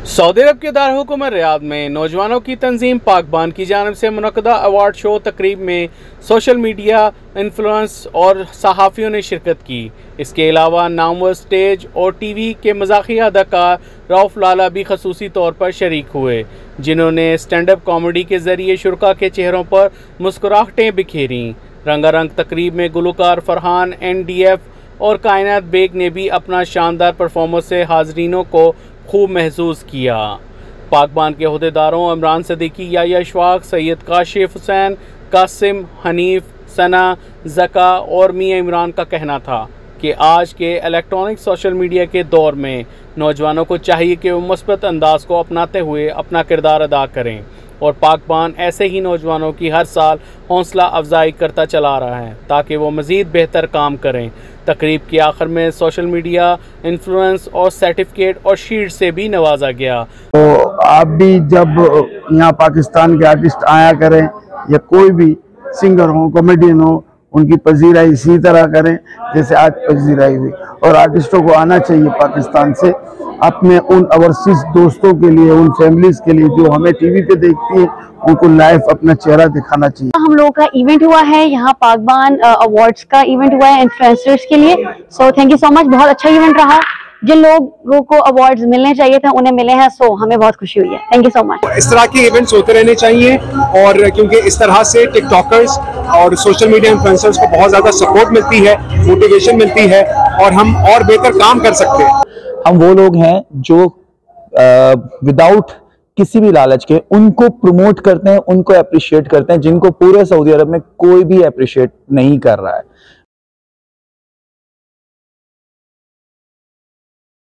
Saudi अरब के दारहुकूमत Riyadh में नौजवानों की तंजीम पाकबान की जानिब से मुनक़दा अवार्ड शो तकरीब में सोशल मीडिया इन्फ्लुएंस और सहाफ़ियों ने शिरकत की। इसके अलावा नामवर स्टेज और टीवी के मज़ाहिया अदाकार रऊफ़ लाला भी खसूसी तौर पर शरीक हुए, जिन्होंने स्टैंड अप कॉमेडी के ज़रिए शुरका के चेहरों पर मुस्कुराहटें बिखेरीं। रंगारंग तकरीब में गुलकार फरहान NDF और कायनात बेग ने भी अपना शानदार परफॉर्मेंस से हाज़रीनों को खूब महसूस किया। पाकबान के अहदेदारों इमरान सदीकी, याया इशफाक, सैयद काशिफ हुसैन, कासिम, हनीफ, सना, ज़का और मियां इमरान का कहना था कि आज के इलेक्ट्रॉनिक सोशल मीडिया के दौर में नौजवानों को चाहिए कि वो मुस्बत अंदाज को अपनाते हुए अपना किरदार अदा करें, और पाकबान ऐसे ही नौजवानों की हर साल हौसला अफजाई करता चला रहा है ताकि वो मज़ीद बेहतर काम करें। तकरीब के आखिर में सोशल मीडिया इन्फ्लुएंस और सर्टिफिकेट और शील्ड से भी नवाजा गया। तो आप भी जब यहाँ पाकिस्तान के आर्टिस्ट आया करें या कोई भी सिंगर हो, कॉमेडियन हो, उनकी पजीराई इसी तरह करें जैसे आज पजीराई हुई। और आर्टिस्टों को आना चाहिए पाकिस्तान से अपने उन ओवरसीज दोस्तों के लिए, उन फैमिलीज के लिए जो हमें टीवी पे देखती है, उनको लाइव अपना चेहरा दिखाना चाहिए। हम लोगों का इवेंट हुआ है यहाँ पाकबान अवार्ड्स का इवेंट हुआ है इन्फ्लुएंसर्स के लिए। So thank you so much, बहुत अच्छा इवेंट रहा। जिन लोगों को अवार्ड्स मिलने चाहिए थे उन्हें मिले हैं, सो हमें बहुत खुशी हुई है। Thank you so much. इस तरह के इवेंट्स होते रहने चाहिए, और क्योंकि इस तरह से टिकटॉकर्स और सोशल मीडिया इन्फ्लुएंसर्स को बहुत ज्यादा सपोर्ट मिलती है, मोटिवेशन मिलती है, और हम और बेहतर काम कर सकते हैं। हम वो लोग हैं जो विदाउट किसी भी लालच के उनको प्रमोट करते हैं, उनको अप्रिशिएट करते हैं जिनको पूरे सऊदी अरब में कोई भी अप्रिशिएट नहीं कर रहा है।